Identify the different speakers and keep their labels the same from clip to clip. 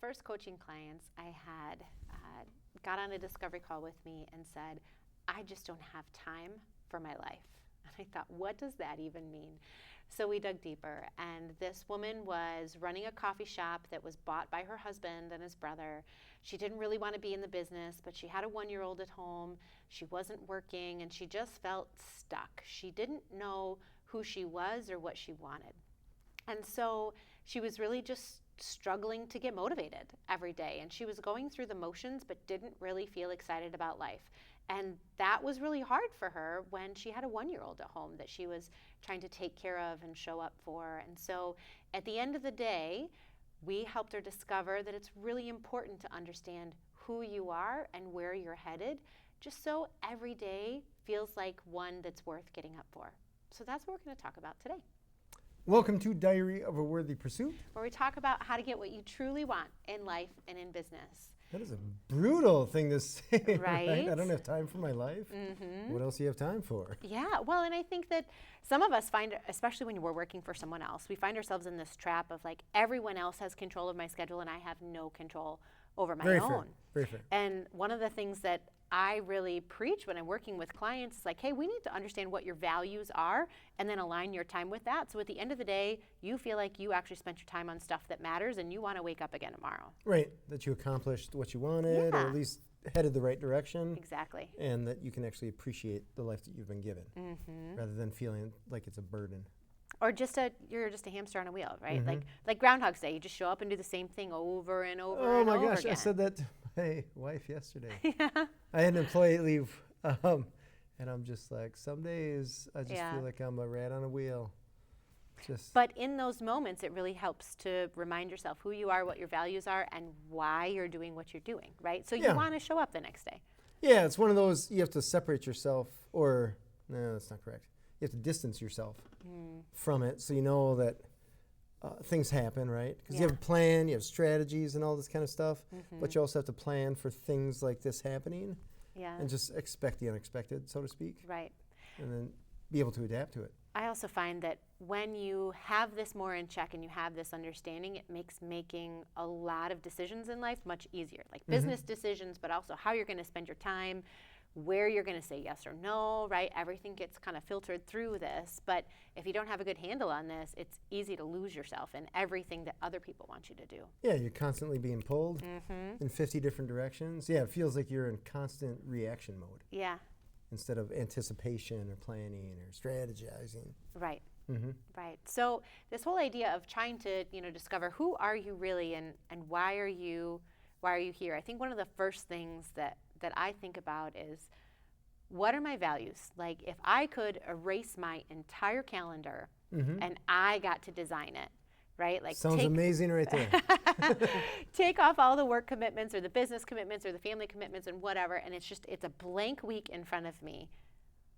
Speaker 1: first coaching clients I had got on a discovery call with me and said, I just don't have time for my life. And I thought, what does that even mean? So we dug deeper, and this woman was running a coffee shop that was bought by her husband and his brother. She didn't really want to be in the business, but she had a 1-year-old at home. She wasn't working, and she just felt stuck. She didn't know who she was or what she wanted. And so she was really just struggling to get motivated every day. And she was going through the motions, but didn't really feel excited about life. And that was really hard for her when she had a 1-year-old at home that she was trying to take care of and show up for. And so at the end of the day, we helped her discover that it's really important to understand who you are and where you're headed, just so every day feels like one that's worth getting up for. So that's what we're going to talk about today.
Speaker 2: Welcome to Diary of a Worthy Pursuit,
Speaker 1: where we talk about how to get what you truly want in life and in business.
Speaker 2: That is a brutal thing to say,
Speaker 1: right?
Speaker 2: I don't have time for my life. Mm-hmm. What else do you have time for?
Speaker 1: Yeah, well, and I think that some of us find, especially when we're working for someone else, we find ourselves in this trap of like, everyone else has control of my schedule and I have no control over my own.
Speaker 2: Very fair.
Speaker 1: And one of the things that I really preach when I'm working with clients is like, hey, we need to understand what your values are and then align your time with that. So at the end of the day, you feel like you actually spent your time on stuff that matters and you want to wake up again tomorrow.
Speaker 2: Right, that you accomplished what you wanted, or at least headed the right direction.
Speaker 1: Exactly.
Speaker 2: And that you can actually appreciate the life that you've been given, rather than feeling like it's a burden.
Speaker 1: Or you're just a hamster on a wheel, right? Like Groundhog's Day, you just show up and do the same thing over and over and over again.
Speaker 2: Oh my gosh, I said that to my wife yesterday.
Speaker 1: Yeah.
Speaker 2: I had an employee leave, and I'm just like, some days I just feel like I'm a rat on a wheel.
Speaker 1: But in those moments, it really helps to remind yourself who you are, what your values are, and why you're doing what you're doing, right? So you want to show up the next day.
Speaker 2: Yeah, it's one of those, you have to separate yourself, or, no, that's not correct. You have to distance yourself from it, so you know that things happen, right? Because you have a plan, you have strategies and all this kind of stuff, but you also have to plan for things like this happening, and just expect the unexpected, so to speak.
Speaker 1: Right.
Speaker 2: And then be able to adapt to it.
Speaker 1: I also find that when you have this more in check and you have this understanding, it makes making a lot of decisions in life much easier, like business decisions, but also how you're going to spend your time, where you're going to say yes or no, right? Everything gets kind of filtered through this. But if you don't have a good handle on this, it's easy to lose yourself in everything that other people want you to do.
Speaker 2: Yeah, you're constantly being pulled in 50 different directions. Yeah, it feels like you're in constant reaction mode.
Speaker 1: Yeah.
Speaker 2: Instead of anticipation or planning or strategizing.
Speaker 1: Right. Right. So this whole idea of trying to, discover who are you really and why are you here? I think one of the first things that I think about is, what are my values? Like, if I could erase my entire calendar and I got to design it, right? Like,
Speaker 2: sounds amazing right there.
Speaker 1: Take off all the work commitments or the business commitments or the family commitments and whatever, and it's a blank week in front of me.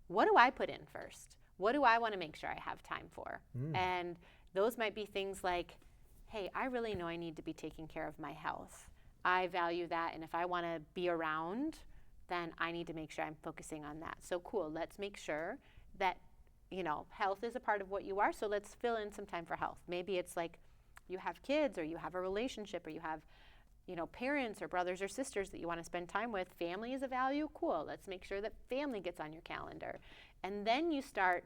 Speaker 1: What do I put in first? What do I want to make sure I have time for? And those might be things like, hey, I really know I need to be taking care of my health. I value that, and if I want to be around, then I need to make sure I'm focusing on that. So cool, let's make sure that, health is a part of what you are, so let's fill in some time for health. Maybe it's like you have kids, or you have a relationship, or you have, parents or brothers or sisters that you want to spend time with. Family is a value, cool. Let's make sure that family gets on your calendar. And then you start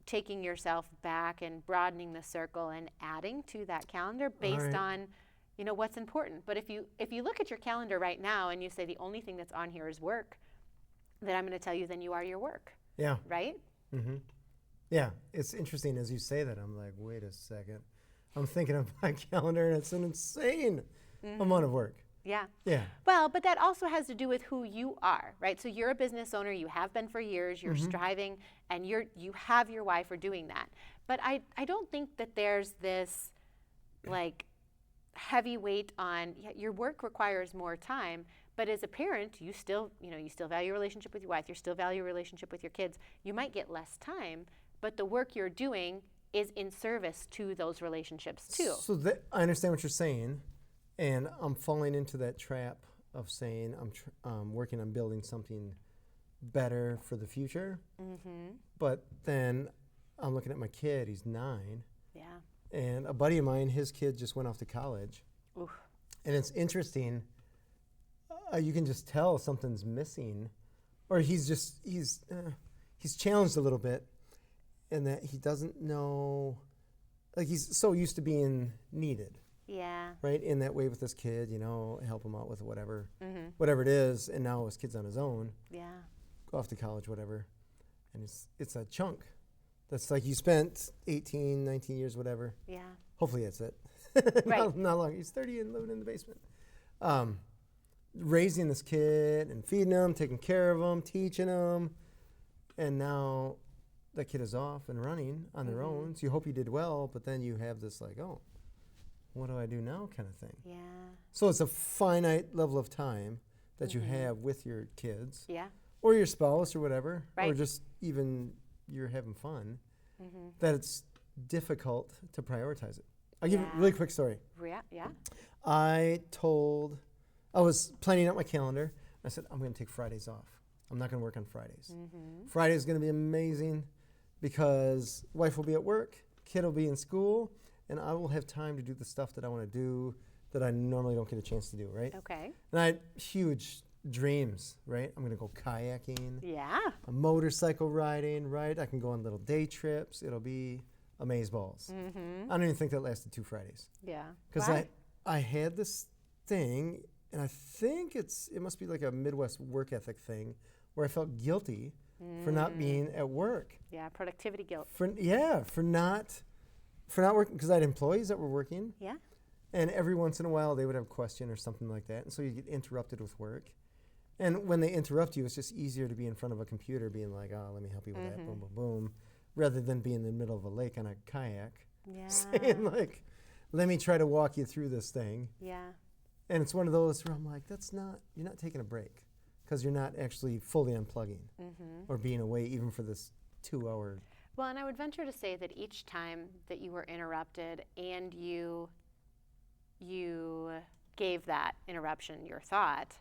Speaker 1: taking yourself back and broadening the circle and adding to that calendar based on what's important. But if you look at your calendar right now and you say the only thing that's on here is work, then I'm going to tell you then you are your work.
Speaker 2: Yeah.
Speaker 1: Right?
Speaker 2: Yeah, it's interesting as you say that. I'm like, wait a second. I'm thinking of my calendar and it's an insane amount of work.
Speaker 1: Yeah.
Speaker 2: Yeah.
Speaker 1: Well, but that also has to do with who you are, right? So you're a business owner, you have been for years, you're striving, and you have your why for doing that. But I don't think that there's this like heavy weight on your work requires more time, but as a parent, you still value your relationship with your wife, you still value your relationship with your kids. You might get less time, but the work you're doing is in service to those relationships too.
Speaker 2: So I understand what you're saying, and I'm falling into that trap of saying I'm working on building something better for the future. But then I'm looking at my kid, he's 9.
Speaker 1: Yeah.
Speaker 2: And a buddy of mine, his kid just went off to college.
Speaker 1: Oof.
Speaker 2: And it's interesting. You can just tell something's missing, or he's challenged a little bit, in that he doesn't know. Like, he's so used to being needed.
Speaker 1: Yeah.
Speaker 2: Right, in that way with this kid, help him out with whatever it is, and now his kid's on his own.
Speaker 1: Yeah.
Speaker 2: Go off to college, whatever, and it's a chunk. That's like you spent 18, 19 years, whatever.
Speaker 1: Yeah.
Speaker 2: Hopefully that's it.
Speaker 1: Right.
Speaker 2: not long. He's 30 and living in the basement. Raising this kid and feeding him, taking care of him, teaching him, and now that kid is off and running on their own. So you hope you did well, but then you have this like, oh, what do I do now kind of thing.
Speaker 1: Yeah.
Speaker 2: So it's a finite level of time that you have with your kids.
Speaker 1: Yeah.
Speaker 2: Or your spouse or whatever.
Speaker 1: Right.
Speaker 2: Or just even you're having fun. That it's difficult to prioritize it. I'll give you a really quick story.
Speaker 1: Yeah.
Speaker 2: I was planning out my calendar. I said, I'm going to take Fridays off. I'm not going to work on Fridays. Friday is going to be amazing because wife will be at work, kid will be in school, and I will have time to do the stuff that I want to do that I normally don't get a chance to do, right?
Speaker 1: Okay.
Speaker 2: And I had huge dreams, right? I'm going to go kayaking.
Speaker 1: Yeah.
Speaker 2: A motorcycle riding, right? I can go on little day trips. It'll be amazeballs. I don't even think that lasted 2 Fridays.
Speaker 1: Yeah.
Speaker 2: Because I had this thing, and I think it must be like a Midwest work ethic thing, where I felt guilty for not being at work.
Speaker 1: Yeah, productivity guilt.
Speaker 2: For not working, because I had employees that were working.
Speaker 1: Yeah.
Speaker 2: And every once in a while they would have a question or something like that, and so you get interrupted with work. And when they interrupt you, it's just easier to be in front of a computer being like, oh, let me help you with that, boom, boom, boom, rather than be in the middle of a lake on a kayak saying like, let me try to walk you through this thing.
Speaker 1: Yeah.
Speaker 2: And it's one of those where I'm like, you're not taking a break because you're not actually fully unplugging or being away even for this 2-hour.
Speaker 1: Well, and I would venture to say that each time that you were interrupted and you gave that interruption your thought,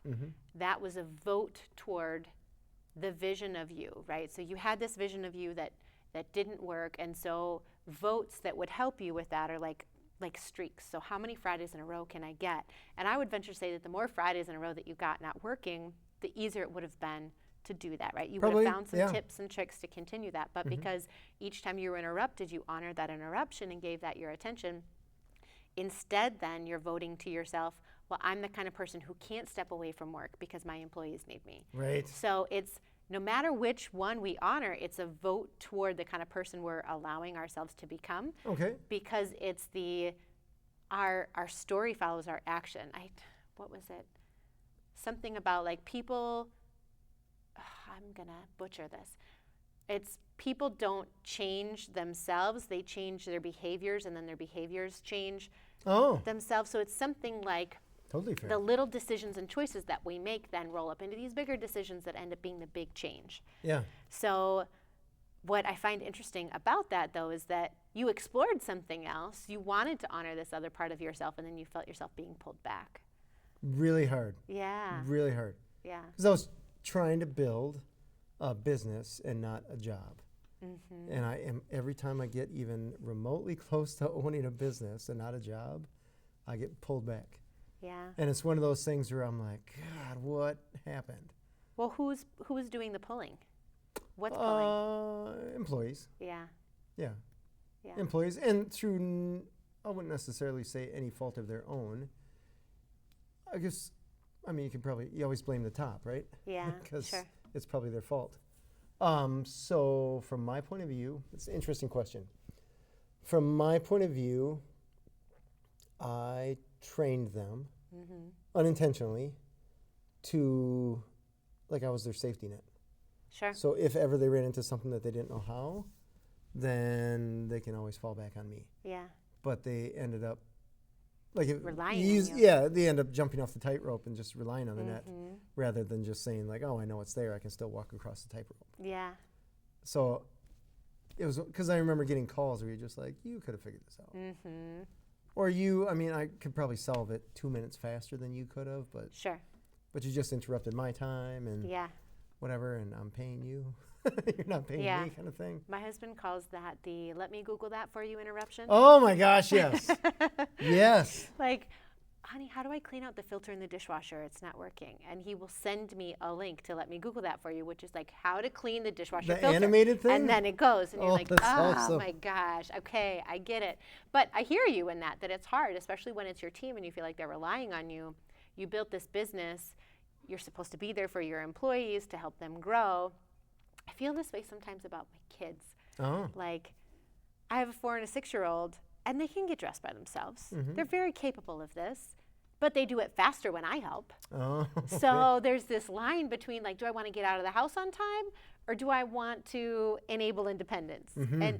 Speaker 1: that was a vote toward the vision of you, right? So you had this vision of you that didn't work, and so votes that would help you with that are like streaks. So how many Fridays in a row can I get? And I would venture to say that the more Fridays in a row that you got not working, the easier it would have been to do that, right? You
Speaker 2: Probably,
Speaker 1: would have found some tips and tricks to continue that. But because each time you were interrupted, you honored that interruption and gave that your attention. Instead, then, you're voting to yourself, well, I'm the kind of person who can't step away from work because my employees need me.
Speaker 2: Right.
Speaker 1: So it's, no matter which one we honor, it's a vote toward the kind of person we're allowing ourselves to become.
Speaker 2: Okay.
Speaker 1: Because it's our story follows our action. What was it? Something about like people, I'm going to butcher this. It's people don't change themselves, they change their behaviors, and then their behaviors change themselves. So it's something like
Speaker 2: totally fair.
Speaker 1: The little decisions and choices that we make then roll up into these bigger decisions that end up being the big change.
Speaker 2: Yeah.
Speaker 1: So what I find interesting about that, though, is that you explored something else. You wanted to honor this other part of yourself, and then you felt yourself being pulled back.
Speaker 2: Really hard.
Speaker 1: Yeah.
Speaker 2: Really hard.
Speaker 1: Yeah.
Speaker 2: Because I was trying to build a business and not a job. And every time I get even remotely close to owning a business and not a job, I get pulled back.
Speaker 1: Yeah.
Speaker 2: And it's one of those things where I'm like, God, what happened?
Speaker 1: Well, who's doing the pulling? What's pulling?
Speaker 2: Employees.
Speaker 1: Yeah.
Speaker 2: Yeah.
Speaker 1: Yeah.
Speaker 2: Employees, and through, I wouldn't necessarily say any fault of their own. I guess, you always blame the top, right?
Speaker 1: Yeah,
Speaker 2: Because
Speaker 1: sure.
Speaker 2: it's probably their fault. So from my point of view, it's an interesting question. From my point of view, I trained them unintentionally to, like I was their safety net.
Speaker 1: Sure.
Speaker 2: So if ever they ran into something that they didn't know how, then they can always fall back on me.
Speaker 1: Yeah.
Speaker 2: But they ended up
Speaker 1: relying on you.
Speaker 2: Yeah, they end up jumping off the tightrope and just relying on the net rather than just saying like, oh, I know it's there. I can still walk across the tightrope.
Speaker 1: Yeah.
Speaker 2: So it was because I remember getting calls where you're just like, you could have figured this out. Or I could probably solve it 2 minutes faster than you could have, but
Speaker 1: Sure.
Speaker 2: But you just interrupted my time and whatever, and I'm paying you. You're not paying me kind of thing.
Speaker 1: My husband calls that the let me Google that for you interruption.
Speaker 2: Oh my gosh, yes. Yes.
Speaker 1: Like, honey, how do I clean out the filter in the dishwasher? It's not working. And he will send me a link to let me Google that for you, which is like how to clean the dishwasher
Speaker 2: The
Speaker 1: filter.
Speaker 2: animated thing?
Speaker 1: And then it goes. And you're like,
Speaker 2: that's
Speaker 1: oh
Speaker 2: awesome.
Speaker 1: my gosh, okay, I get it. But I hear you in that it's hard, especially when it's your team and you feel like they're relying on you. You built this business. You're supposed to be there for your employees to help them grow. I feel this way sometimes about my kids.
Speaker 2: Oh.
Speaker 1: Like, I have a 4 and a 6-year-old, and they can get dressed by themselves.
Speaker 2: Mm-hmm.
Speaker 1: They're very capable of this, but they do it faster when I help.
Speaker 2: Oh.
Speaker 1: So there's this line between, like, do I want to get out of the house on time, or do I want to enable independence?
Speaker 2: Mm-hmm.
Speaker 1: And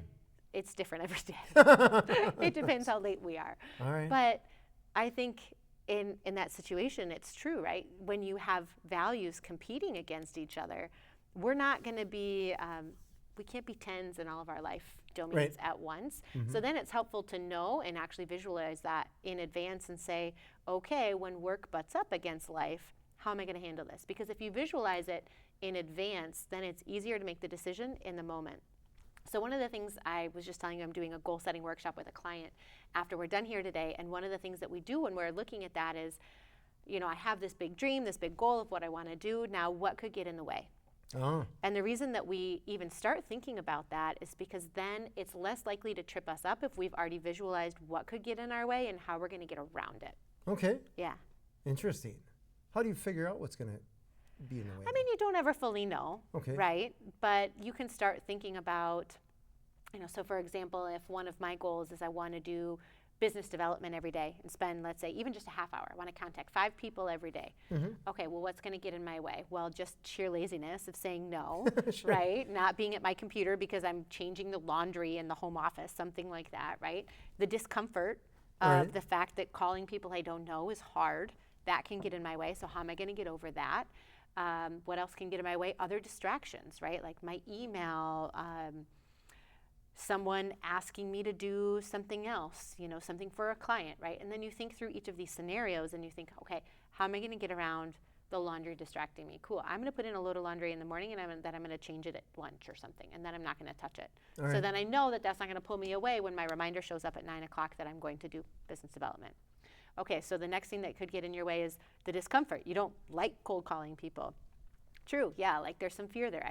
Speaker 1: it's different every day. It depends how late we are.
Speaker 2: All right.
Speaker 1: But I think in that situation, it's true, right? When you have values competing against each other, we're not going to be, we can't be 10s in all of our life domains
Speaker 2: Right.
Speaker 1: at once.
Speaker 2: Mm-hmm.
Speaker 1: So then it's helpful to know and actually visualize that in advance and say, okay, when work butts up against life, how am I going to handle this? Because if you visualize it in advance, then it's easier to make the decision in the moment. So one of the things I was just telling you, I'm doing a goal setting workshop with a client after we're done here today. And one of the things that we do when we're looking at that is, I have this big dream, this big goal of what I want to do. Now, what could get in the way?
Speaker 2: Oh.
Speaker 1: And the reason that we even start thinking about that is because then it's less likely to trip us up if we've already visualized what could get in our way and how we're going to get around it.
Speaker 2: Okay.
Speaker 1: Yeah.
Speaker 2: Interesting. How do you figure out what's going to be in the way?
Speaker 1: I mean, you don't ever fully know,
Speaker 2: Okay.
Speaker 1: right? But you can start thinking about, so for example, if one of my goals is I want to do business development every day and spend, let's say, even just a half hour. I want to contact 5 people every day.
Speaker 2: Mm-hmm.
Speaker 1: Okay, well, what's going to get in my way? Well, just sheer laziness of saying no,
Speaker 2: Sure.
Speaker 1: right? Not being at my computer because I'm changing the laundry in the home office, something like that, right? The discomfort of
Speaker 2: Right.
Speaker 1: the fact that calling people I don't know is hard. That can get in my way. So how am I going to get over that? What else can get in my way? Other distractions, right? Like my email, someone asking me to do something else, something for a client, right? And then you think through each of these scenarios and you think, okay, how am I going to get around the laundry distracting me? Cool, I'm going to put in a load of laundry in the morning and then I'm going to change it at lunch or something, and then I'm not going to touch it.
Speaker 2: All
Speaker 1: So
Speaker 2: right.
Speaker 1: then I know that that's not going to pull me away when my reminder shows up at 9 o'clock that I'm going to do business development. Okay, so the next thing that could get in your way is the discomfort. You don't like cold calling people. True, yeah, like there's some fear there.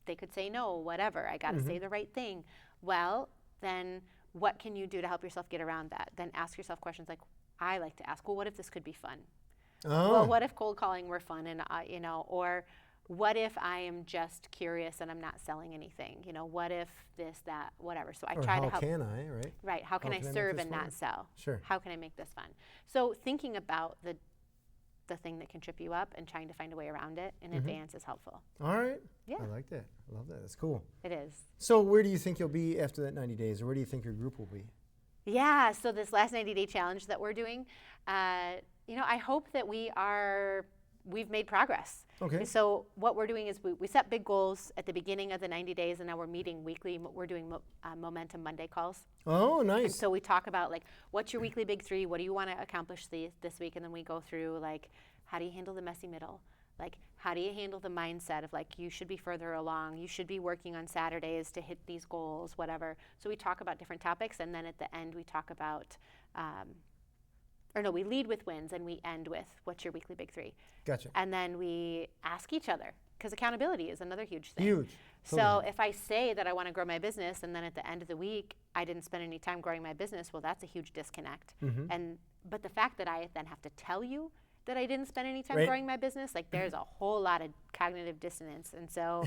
Speaker 1: They could say no, whatever. I got to say the right thing. Well, then what can you do to help yourself get around that? Then ask yourself questions like I like to ask. Well, what if this could be fun?
Speaker 2: Oh.
Speaker 1: Well, what if cold calling were fun? And or what if I am just curious and I'm not selling anything? What if this, that, whatever? So I
Speaker 2: Or
Speaker 1: try
Speaker 2: how
Speaker 1: to help.
Speaker 2: can I, right?
Speaker 1: Right. How can I
Speaker 2: make
Speaker 1: serve
Speaker 2: this
Speaker 1: and
Speaker 2: fun?
Speaker 1: not sell?
Speaker 2: Sure.
Speaker 1: How can I make this fun? So thinking about the thing that can trip you up and trying to find a way around it in advance is helpful.
Speaker 2: All right.
Speaker 1: Yeah.
Speaker 2: I like that. I love that. That's cool.
Speaker 1: It is.
Speaker 2: So where do you think you'll be after that 90 days, or where do you think your group will be?
Speaker 1: Yeah, so this last 90-day challenge that we're doing, I hope that we've made progress.
Speaker 2: Okay.
Speaker 1: So what we're doing is we set big goals at the beginning of the 90 days, and now we're meeting weekly. We're doing Momentum Monday calls.
Speaker 2: Oh,
Speaker 1: And
Speaker 2: nice.
Speaker 1: so we talk about, like, what's your weekly big 3? What do you want to accomplish this week? And then we go through, like, how do you handle the messy middle? Like, how do you handle the mindset of, like, you should be further along, you should be working on Saturdays to hit these goals, whatever. So we talk about different topics, and then at the end we talk about, we lead with wins, and we end with what's your weekly big 3.
Speaker 2: Gotcha.
Speaker 1: And then we ask each other, because accountability is another huge thing.
Speaker 2: Huge.
Speaker 1: So
Speaker 2: Totally.
Speaker 1: if I say that I want to grow my business, and then at the end of the week I didn't spend any time growing my business, well, that's a huge disconnect. But the fact that I then have to tell you that I didn't spend any time
Speaker 2: Right.
Speaker 1: growing my business, like, there's a whole lot of cognitive dissonance. And so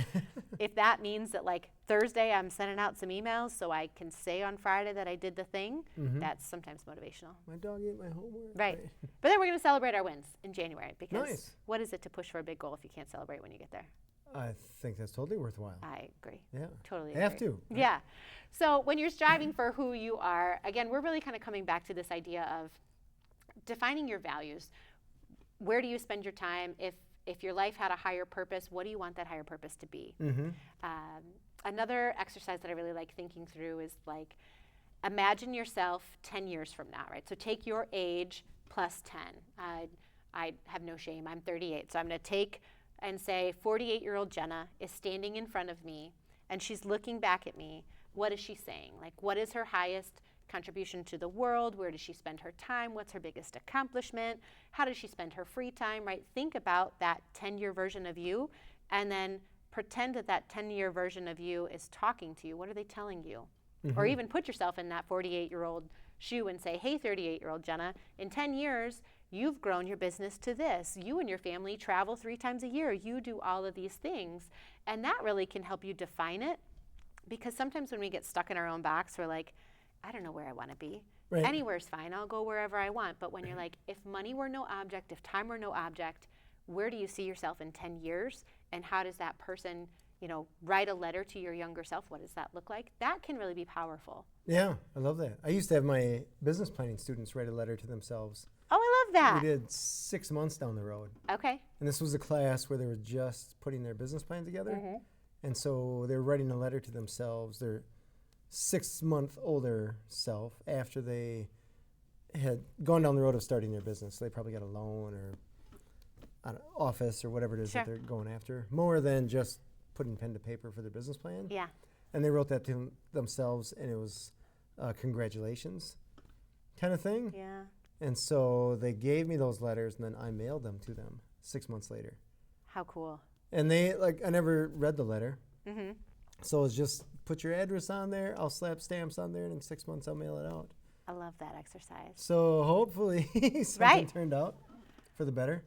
Speaker 1: if that means that, like, Thursday I'm sending out some emails so I can say on Friday that I did the thing, that's sometimes motivational.
Speaker 2: My dog ate my homework.
Speaker 1: Right. But then we're going to celebrate our wins in January, because
Speaker 2: Nice.
Speaker 1: what is it to push for a big goal if you can't celebrate when you get there?
Speaker 2: I think that's totally worthwhile.
Speaker 1: I agree.
Speaker 2: Yeah.
Speaker 1: Totally
Speaker 2: Have
Speaker 1: agree.
Speaker 2: to. Right?
Speaker 1: Yeah. So when you're striving for who you are, again, we're really kind of coming back to this idea of defining your values. Where do you spend your time? If your life had a higher purpose, what do you want that higher purpose to be? Another exercise that I really like thinking through is, like, imagine yourself 10 years from now, right? So take your age plus 10. I have no shame. I'm 38. So I'm going to take and say 48-year-old Jenna is standing in front of me, and she's looking back at me. What is she saying? Like, what is her highest contribution to the world? Where does she spend her time? What's her biggest accomplishment? How does she spend her free time, right? Think about that 10-year version of you, and then pretend that that 10-year version of you is talking to you. What are they telling you? Or even put yourself in that 48-year-old shoe and say, hey, 38-year-old Jenna, in 10 years, you've grown your business to this. You and your family travel 3 times a year. You do all of these things. And that really can help you define it, because sometimes when we get stuck in our own box, we're like, I don't know where I want to be.
Speaker 2: Right.
Speaker 1: Anywhere's fine. I'll go wherever I want. But when you're like, if money were no object, if time were no object, where do you see yourself in 10 years? And how does that person, write a letter to your younger self? What does that look like? That can really be powerful.
Speaker 2: Yeah, I love that. I used to have my business planning students write a letter to themselves.
Speaker 1: Oh, I love that.
Speaker 2: We did 6 months down the road.
Speaker 1: Okay.
Speaker 2: And this was a class where they were just putting their business plan together. And so they were writing a letter to themselves, their 6-month older self, after they had gone down the road of starting their business. So they probably got a loan or an office or whatever it is that they're going after, more than just putting pen to paper for their business plan.
Speaker 1: Yeah.
Speaker 2: And they wrote that to themselves, and it was congratulations kind of thing.
Speaker 1: Yeah.
Speaker 2: And so they gave me those letters, and then I mailed them to them 6 months later.
Speaker 1: How cool.
Speaker 2: And they, I never read the letter. So it's just put your address on there, I'll slap stamps on there, and in 6 months I'll mail it out.
Speaker 1: I love that exercise.
Speaker 2: So hopefully something turned out for the better,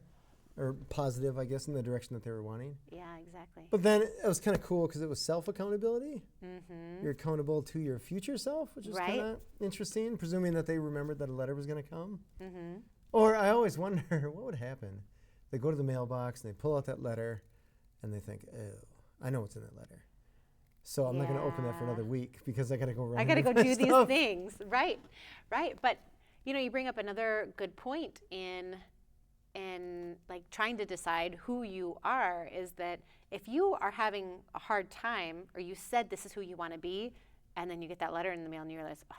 Speaker 2: or positive, I guess, in the direction that they were wanting.
Speaker 1: Yeah, exactly.
Speaker 2: But then it was kind of cool because it was self-accountability. You're accountable to your future self, which is kind of interesting, presuming that they remembered that a letter was going to come. Or I always wonder, what would happen? They go to the mailbox and they pull out that letter and they think, oh, I know what's in that letter. So I'm not going to open that for another week because I got to go run.
Speaker 1: I got to go do these things. Right. But, you bring up another good point in like trying to decide who you are, is that if you are having a hard time, or you said this is who you want to be, and then you get that letter in the mail and you realize, oh,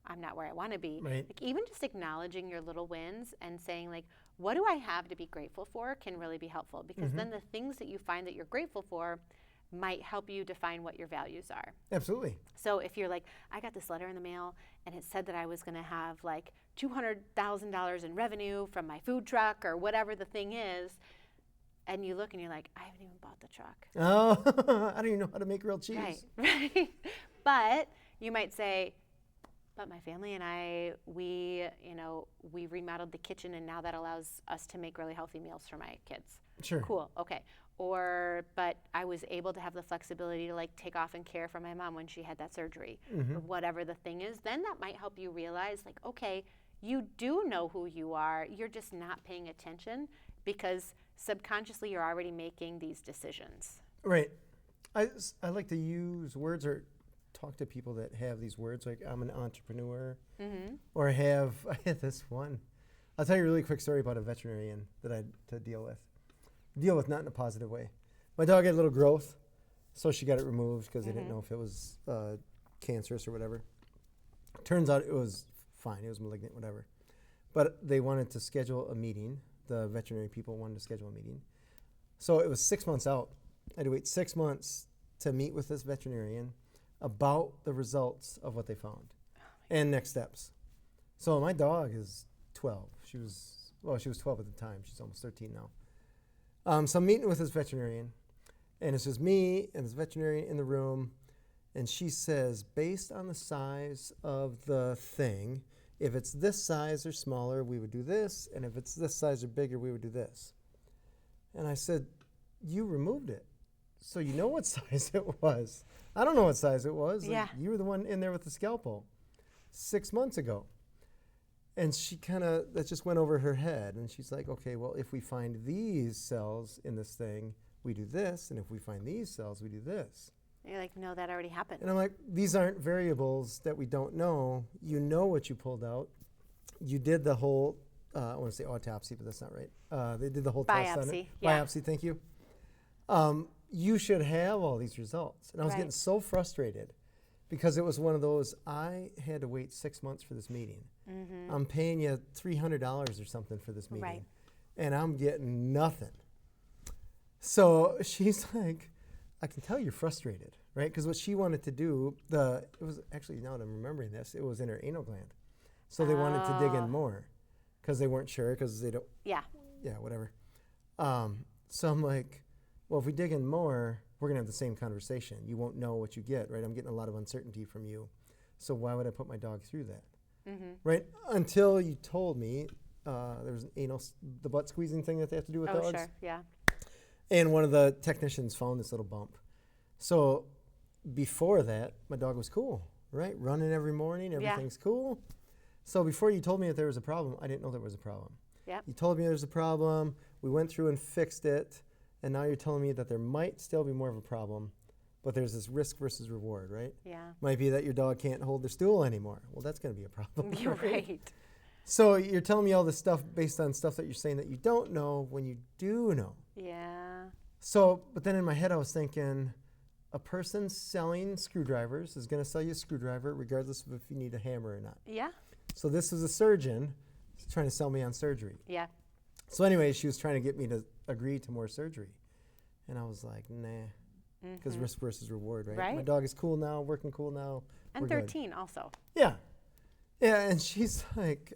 Speaker 1: I'm not where I want to be.
Speaker 2: Right.
Speaker 1: Like, even just acknowledging your little wins and saying, like, what do I have to be grateful for, can really be helpful, because then the things that you find that you're grateful for might help you define what your values are.
Speaker 2: Absolutely.
Speaker 1: So if you're like, I got this letter in the mail and it said that I was going to have like $200,000 in revenue from my food truck or whatever the thing is, and you look and you're like, I haven't even bought the truck.
Speaker 2: Oh, I don't even know how to make grilled cheese.
Speaker 1: Right. But you might say, but my family and I, we remodeled the kitchen, and now that allows us to make really healthy meals for my kids.
Speaker 2: Sure.
Speaker 1: Cool. Okay. But I was able to have the flexibility to like take off and care for my mom when she had that surgery, or whatever the thing is. Then that might help you realize, like, okay, you do know who you are. You're just not paying attention because subconsciously you're already making these decisions.
Speaker 2: Right. I like to use words or talk to people that have these words, like I'm an entrepreneur, or I had this one. I'll tell you a really quick story about a veterinarian that I had to deal with not in a positive way. My dog had a little growth, so she got it removed because they didn't know if it was cancerous or whatever. Turns out it was fine. It was malignant, whatever. But they wanted to schedule a meeting. The veterinary people wanted to schedule a meeting. So it was 6 months out. I had to wait 6 months to meet with this veterinarian about the results of what they found and next steps. So my dog is 12. She was 12 at the time. She's almost 13 now. So I'm meeting with this veterinarian, and it's just me and this veterinarian in the room, and she says, based on the size of the thing, if it's this size or smaller, we would do this, and if it's this size or bigger, we would do this. And I said, you removed it, so you know what size it was. I don't know what size it was.
Speaker 1: Yeah.
Speaker 2: Like, you were the one in there with the scalpel 6 months ago. And she that just went over her head. And she's like, okay, well, if we find these cells in this thing, we do this. And if we find these cells, we do this.
Speaker 1: And you're like, no, that already happened.
Speaker 2: And I'm like, these aren't variables that we don't know. You know what you pulled out. You did the whole, I want to say autopsy, but that's not right. They did the whole test on it.
Speaker 1: Yeah.
Speaker 2: Biopsy, thank you. You should have all these results. And I was getting so frustrated because it was one of those, I had to wait 6 months for this meeting. I'm paying you $300 or something for this meeting, and I'm getting nothing. So she's like, I can tell you're frustrated. right? Because what she wanted to do, it was actually, now that I'm remembering this, it was in her anal gland. So they wanted to dig in more because they weren't sure, because they don't.
Speaker 1: Yeah.
Speaker 2: Yeah, whatever. So I'm like, well, if we dig in more, we're going to have the same conversation. You won't know what you get, right? I'm getting a lot of uncertainty from you. So why would I put my dog through that?
Speaker 1: Mm-hmm.
Speaker 2: Right? Until you told me there was an the butt squeezing thing that they have to do with dogs.
Speaker 1: Oh, sure, yeah.
Speaker 2: And one of the technicians found this little bump. So before that, my dog was cool, right? Running every morning, everything's cool. So before you told me that there was a problem, I didn't know there was a problem.
Speaker 1: Yep.
Speaker 2: You told me there was a problem, we went through and fixed it, and now you're telling me that there might still be more of a problem, but there's this risk versus reward, right?
Speaker 1: Yeah.
Speaker 2: Might be that your dog can't hold their stool anymore. Well, that's going to be a problem.
Speaker 1: You're right.
Speaker 2: So you're telling me all this stuff based on stuff that you're saying that you don't know when you do know.
Speaker 1: Yeah.
Speaker 2: So, but then in my head I was thinking, a person selling screwdrivers is going to sell you a screwdriver regardless of if you need a hammer or not.
Speaker 1: Yeah.
Speaker 2: So this is a surgeon trying to sell me on surgery.
Speaker 1: Yeah.
Speaker 2: So anyway, she was trying to get me to agree to more surgery. And I was like, nah, because risk versus reward, right?
Speaker 1: Right.
Speaker 2: My dog is cool now, working cool now.
Speaker 1: And
Speaker 2: we're
Speaker 1: 13 also.
Speaker 2: Yeah. Yeah, and she's like,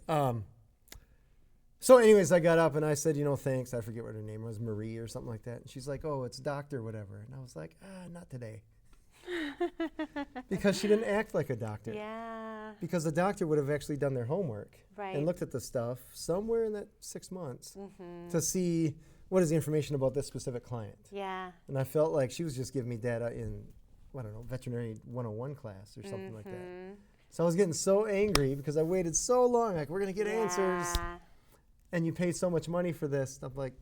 Speaker 2: so anyways, I got up and I said, thanks. I forget what her name was, Marie or something like that. And she's like, oh, it's doctor, whatever. And I was like, not today. Because she didn't act like a doctor.
Speaker 1: Yeah.
Speaker 2: Because the doctor would have actually done their homework
Speaker 1: Right.
Speaker 2: and looked at the stuff somewhere in that 6 months to see what is the information about this specific client.
Speaker 1: Yeah.
Speaker 2: And I felt like she was just giving me data in, I don't know, veterinary 101 class or something like that. So I was getting so angry because I waited so long, like, we're going to get answers. And you paid so much money for this. I'm like,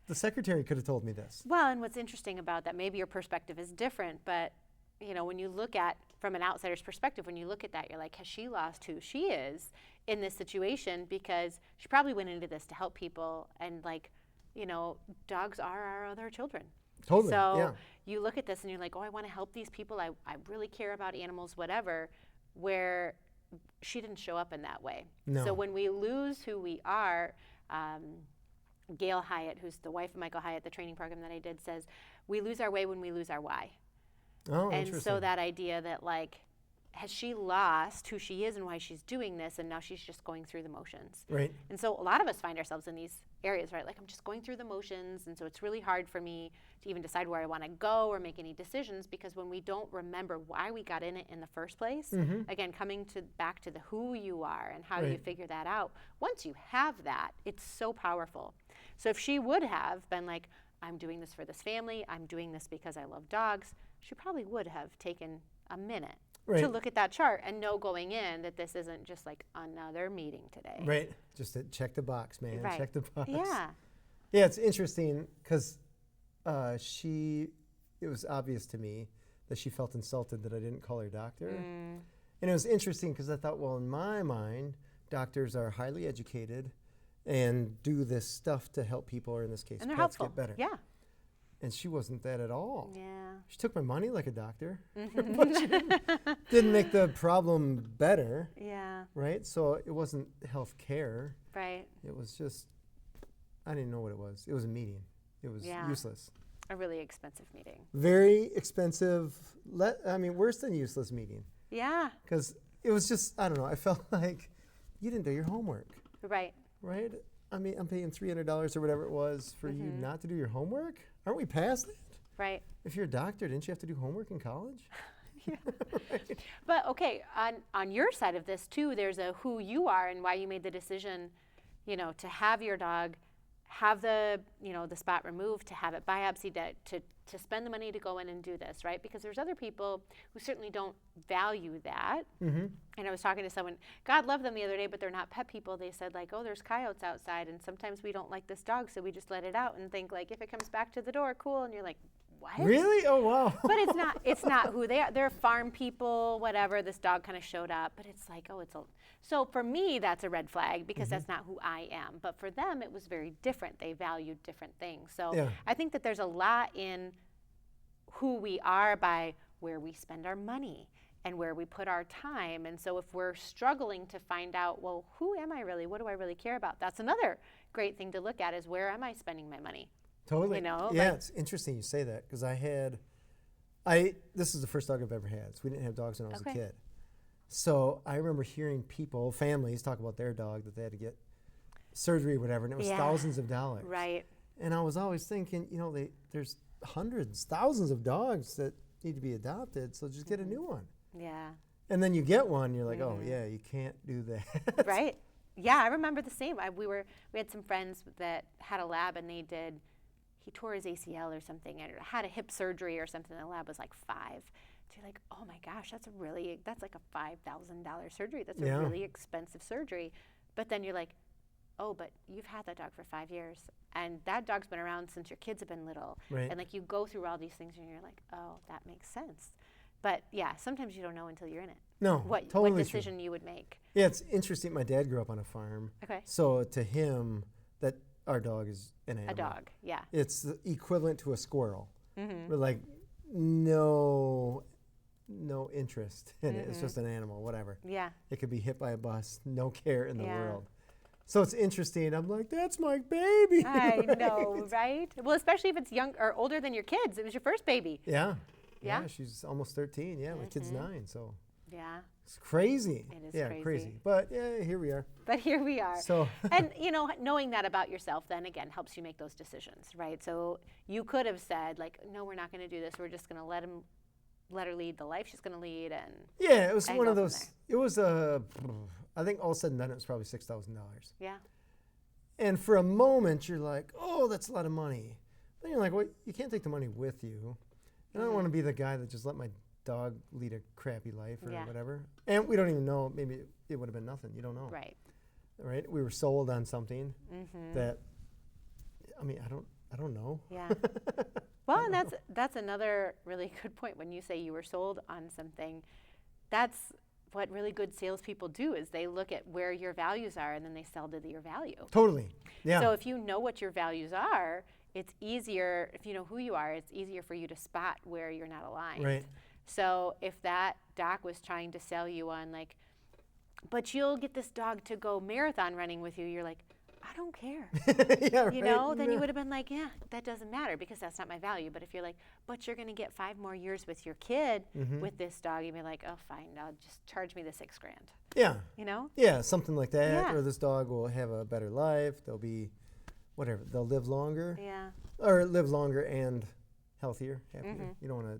Speaker 2: the secretary could have told me this.
Speaker 1: Well, and what's interesting about that, maybe your perspective is different, but when you look at, from an outsider's perspective, when you look at that, you're like, has she lost who she is in this situation? Because she probably went into this to help people, and dogs are our other children.
Speaker 2: Totally,
Speaker 1: So
Speaker 2: yeah.
Speaker 1: you look at this and you're like, oh, I want to help these people. I really care about animals, whatever, where she didn't show up in that way.
Speaker 2: No.
Speaker 1: So when we lose who we are, Gail Hyatt, who's the wife of Michael Hyatt, the training program that I did, says, we lose our way when we lose our why.
Speaker 2: Oh,
Speaker 1: And
Speaker 2: interesting.
Speaker 1: so that idea that, like, has she lost who she is and why she's doing this, and now she's just going through the motions?
Speaker 2: Right.
Speaker 1: And so a lot of us find ourselves in these areas, right? Like, I'm just going through the motions, and so it's really hard for me to even decide where I want to go or make any decisions, because when we don't remember why we got in it in the first place, again, coming back to the who you are and how do you figure that out, once you have that, it's so powerful. So if she would have been like, I'm doing this for this family, I'm doing this because I love dogs, she probably would have taken a minute to look at that chart and know going in that this isn't just like another meeting today.
Speaker 2: Right. Just to check the box, man.
Speaker 1: Right.
Speaker 2: Check the box.
Speaker 1: Yeah.
Speaker 2: Yeah, it's interesting because it was obvious to me that she felt insulted that I didn't call her doctor. And it was interesting because I thought, well, in my mind, doctors are highly educated and do this stuff to help people, or in this case,
Speaker 1: And they're
Speaker 2: pets
Speaker 1: helpful.
Speaker 2: get better.
Speaker 1: Yeah.
Speaker 2: And she wasn't that at all.
Speaker 1: Yeah.
Speaker 2: She took my money like a doctor, but she didn't make the problem better,
Speaker 1: Yeah.
Speaker 2: right? So it wasn't health care.
Speaker 1: Right.
Speaker 2: It was just, I didn't know what it was. It was a meeting. It was useless.
Speaker 1: A really expensive meeting.
Speaker 2: Very expensive. Worse than useless meeting.
Speaker 1: Yeah.
Speaker 2: Because it was just, I don't know, I felt like you didn't do your homework,
Speaker 1: Right.
Speaker 2: right? I'm paying $300 or whatever it was for you not to do your homework? Aren't we past that?
Speaker 1: Right.
Speaker 2: If you're a doctor, didn't you have to do homework in college?
Speaker 1: Yeah. But okay, on your side of this too, there's a who you are and why you made the decision, to have your dog have the spot removed, to have it biopsied, to spend the money to go in and do this, right? Because there's other people who certainly don't value that. And I was talking to someone, God love them, the other day, but they're not pet people. They said, like, oh, there's coyotes outside, and sometimes we don't like this dog, so we just let it out and think, like, if it comes back to the door, cool. And you're like, what?
Speaker 2: Really? Oh, wow.
Speaker 1: But it's not who they are. They're farm people, whatever. This dog kind of showed up, but it's like, oh, so for me, that's a red flag because that's not who I am. But for them, it was very different. They valued different things. So I think that there's a lot in who we are by where we spend our money and where we put our time. And so if we're struggling to find out, well, who am I really? What do I really care about? That's another great thing to look at, is where am I spending my money?
Speaker 2: Totally.
Speaker 1: Yeah,
Speaker 2: it's interesting you say that, because I had This is the first dog I've ever had. So we didn't have dogs when I was a
Speaker 1: Okay.
Speaker 2: kid. So I remember hearing people, families, talk about their dog that they had to get surgery or whatever, and it was
Speaker 1: Yeah.
Speaker 2: thousands of dollars.
Speaker 1: Right.
Speaker 2: And I was always thinking, there's hundreds, thousands of dogs that need to be adopted, so just get a new one.
Speaker 1: Yeah.
Speaker 2: And then you get one, you're like, oh yeah, you can't do that.
Speaker 1: Right. Yeah, I remember the same. We had some friends that had a lab, and he tore his ACL or something, and had a hip surgery or something. The lab was like 5. So you're like, oh my gosh, that's like a $5,000 surgery. That's
Speaker 2: Yeah.
Speaker 1: a really expensive surgery. But then you're like, oh, but you've had that dog for 5 years, and that dog's been around since your kids have been little.
Speaker 2: Right.
Speaker 1: And like you go through all these things, and you're like, oh, that makes sense. But yeah, sometimes you don't know until you're in it.
Speaker 2: No,
Speaker 1: What
Speaker 2: totally true.
Speaker 1: decision you would make.
Speaker 2: Yeah, it's interesting. My dad grew up on a farm.
Speaker 1: Okay.
Speaker 2: So to him, that our dog is an animal.
Speaker 1: A dog, yeah.
Speaker 2: It's the equivalent to a squirrel.
Speaker 1: Mm-hmm.
Speaker 2: We're like, no interest in it. It's just an animal, whatever.
Speaker 1: Yeah.
Speaker 2: It could be hit by a bus, no care in the
Speaker 1: Yeah.
Speaker 2: world. So it's interesting. I'm like, that's my baby.
Speaker 1: I
Speaker 2: right?
Speaker 1: know, right? Well, especially if it's young or older than your kids. It was your first baby.
Speaker 2: Yeah.
Speaker 1: Yeah?
Speaker 2: She's almost 13. Yeah, my kid's 9. So
Speaker 1: Yeah.
Speaker 2: it's crazy.
Speaker 1: It is
Speaker 2: yeah,
Speaker 1: crazy.
Speaker 2: But yeah, here we are.
Speaker 1: But here we are.
Speaker 2: So
Speaker 1: And, knowing that about yourself then, again, helps you make those decisions, right? So you could have said, like, no, we're not going to do this. We're just going to let her lead the life she's going to lead. And
Speaker 2: yeah, it was
Speaker 1: and
Speaker 2: one
Speaker 1: go
Speaker 2: of
Speaker 1: from
Speaker 2: those. It was I think all said and done, it was probably $6,000.
Speaker 1: yeah.
Speaker 2: And for a moment, you're like, oh, that's a lot of money. Then you're like, well, you can't take the money with you. And I don't want to be the guy that just let my dog lead a crappy life or
Speaker 1: Yeah.
Speaker 2: whatever. And we don't even know. Maybe it would have been nothing. You don't know.
Speaker 1: Right.
Speaker 2: Right? We were sold on something
Speaker 1: Mm-hmm.
Speaker 2: that, I don't know.
Speaker 1: Yeah. Well, and that's another really good point. When you say you were sold on something, that's what really good salespeople do, is they look at where your values are, and then they sell to your value.
Speaker 2: Totally. Yeah.
Speaker 1: So if you know what your values are, it's easier, if you know who you are, it's easier for you to spot where you're not aligned.
Speaker 2: Right.
Speaker 1: So if that doc was trying to sell you on, like, but you'll get this dog to go marathon running with you, you're like, I don't care.
Speaker 2: yeah, right.
Speaker 1: Then
Speaker 2: Yeah.
Speaker 1: you would have been like, yeah, that doesn't matter because that's not my value. But if you're like, but you're going to get 5 more years with your kid with this dog, you'd be like, oh, fine, now just charge me the $6,000.
Speaker 2: Yeah.
Speaker 1: You know?
Speaker 2: Yeah, something like that.
Speaker 1: Yeah.
Speaker 2: Or this dog will have a better life. They'll be, whatever, they'll live longer.
Speaker 1: Yeah.
Speaker 2: Or live longer and healthier, happier.
Speaker 1: Mhm.
Speaker 2: You don't want a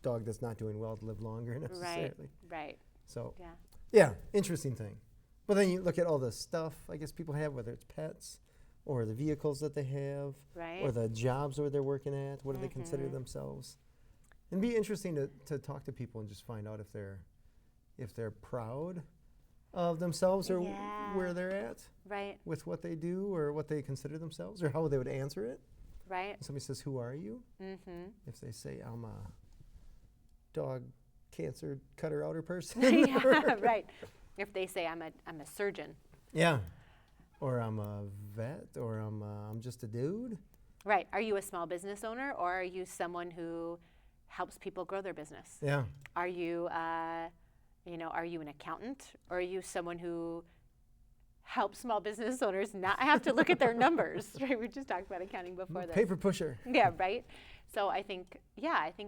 Speaker 2: dog that's not doing well to live longer necessarily.
Speaker 1: Right.
Speaker 2: So,
Speaker 1: Yeah.
Speaker 2: yeah, interesting thing. But then you look at all the stuff I guess people have, whether it's pets or the vehicles that they have
Speaker 1: Right.
Speaker 2: or the jobs where they're working at. What do they consider themselves? It'd be interesting to talk to people and just find out if they're proud of themselves or
Speaker 1: Yeah.
Speaker 2: where they're at
Speaker 1: Right.
Speaker 2: with what they do or what they consider themselves or how they would answer it.
Speaker 1: Right.
Speaker 2: If somebody says, "Who are you?"
Speaker 1: Mm-hmm.
Speaker 2: If they say, "I'm a dog cancer cutter outer person,"
Speaker 1: Yeah. Right. If they say I'm a surgeon.
Speaker 2: yeah, or I'm a vet, or I'm just a dude.
Speaker 1: Right. Are you a small business owner, or are you someone who helps people grow their business?
Speaker 2: Yeah,
Speaker 1: Are you, are you an accountant, or are you someone who helps small business owners not have to look at their numbers? Right. We just talked about accounting before this.
Speaker 2: paper pusher.
Speaker 1: Yeah. Right. So I think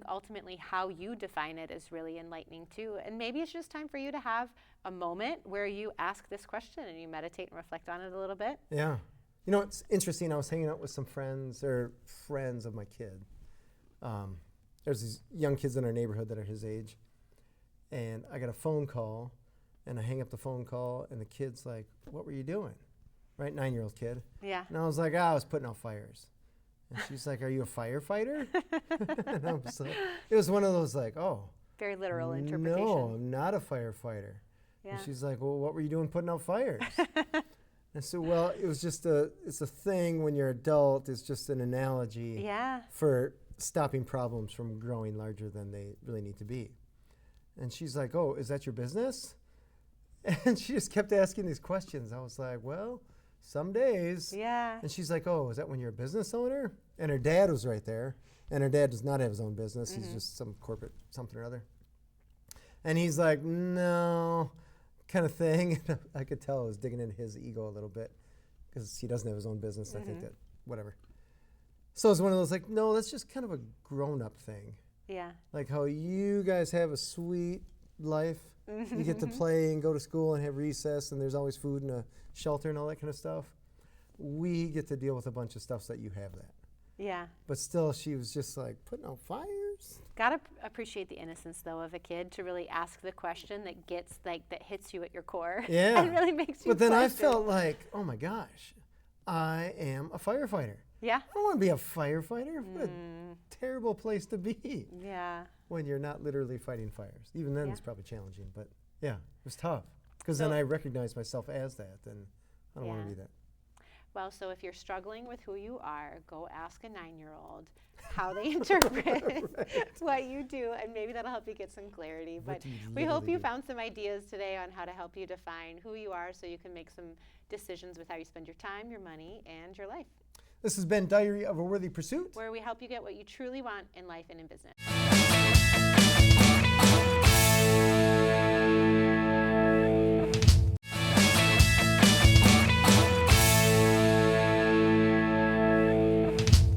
Speaker 1: ultimately how you define it is really enlightening too. And maybe it's just time for you to have a moment where you ask this question and you meditate and reflect on it a little bit.
Speaker 2: Yeah, it's interesting. I was hanging out with some friends of my kid. There's these young kids in our neighborhood that are his age, and I got a phone call, and I hang up the phone call, and the kid's like, "What were you doing?" Right, 9-year-old kid.
Speaker 1: Yeah.
Speaker 2: And I was like, I was putting out fires. And she's like, "Are you a firefighter?" And I was like, it was one of those like, oh,
Speaker 1: Very literal interpretation.
Speaker 2: no, I'm not a firefighter.
Speaker 1: Yeah.
Speaker 2: And she's like, "Well, what were you doing putting out fires?" I said, "Well, it was just it's a thing when you're adult. It's just an analogy
Speaker 1: Yeah.
Speaker 2: for stopping problems from growing larger than they really need to be." And she's like, "Oh, is that your business?" And she just kept asking these questions. I was like, "Well, some days."
Speaker 1: Yeah.
Speaker 2: And she's like, "Oh, is that when you're a business owner?" And her dad was right there. And her dad does not have his own business. He's just some corporate something or other. And he's like, "No," kind of thing. I could tell I was digging into his ego a little bit because he doesn't have his own business. I think that, whatever. So it's one of those like, no, that's just kind of a grown-up thing.
Speaker 1: Yeah.
Speaker 2: Like how you guys have a sweet life. You get to play and go to school and have recess, and there's always food and a shelter and all that kind of stuff. We get to deal with a bunch of stuff so that you have that.
Speaker 1: Yeah.
Speaker 2: But still, she was just like putting out fires.
Speaker 1: Gotta appreciate the innocence though of a kid to really ask the question that gets like that hits you at your core.
Speaker 2: Yeah.
Speaker 1: And really makes you
Speaker 2: But then I
Speaker 1: question.
Speaker 2: felt like, oh my gosh, I am a firefighter.
Speaker 1: Yeah.
Speaker 2: I don't want to be a firefighter. What a terrible place to be
Speaker 1: Yeah.
Speaker 2: when you're not literally fighting fires. Even then,
Speaker 1: Yeah.
Speaker 2: it's probably challenging. But yeah, it was tough. Because
Speaker 1: So-
Speaker 2: then I recognized myself as that, and I don't want
Speaker 1: Yeah.
Speaker 2: to be that.
Speaker 1: Well, so if you're struggling with who you are, go ask a 9-year-old how they interpret what you do, and maybe that'll help you get some clarity.
Speaker 2: What
Speaker 1: But
Speaker 2: do you
Speaker 1: we hope
Speaker 2: literally
Speaker 1: you
Speaker 2: do?
Speaker 1: found some ideas today on how to help you define who you are so you can make some decisions with how you spend your time, your money, and your life,
Speaker 2: This has been Diary of a Worthy Pursuit.
Speaker 1: where we help you get what you truly want in life and in business.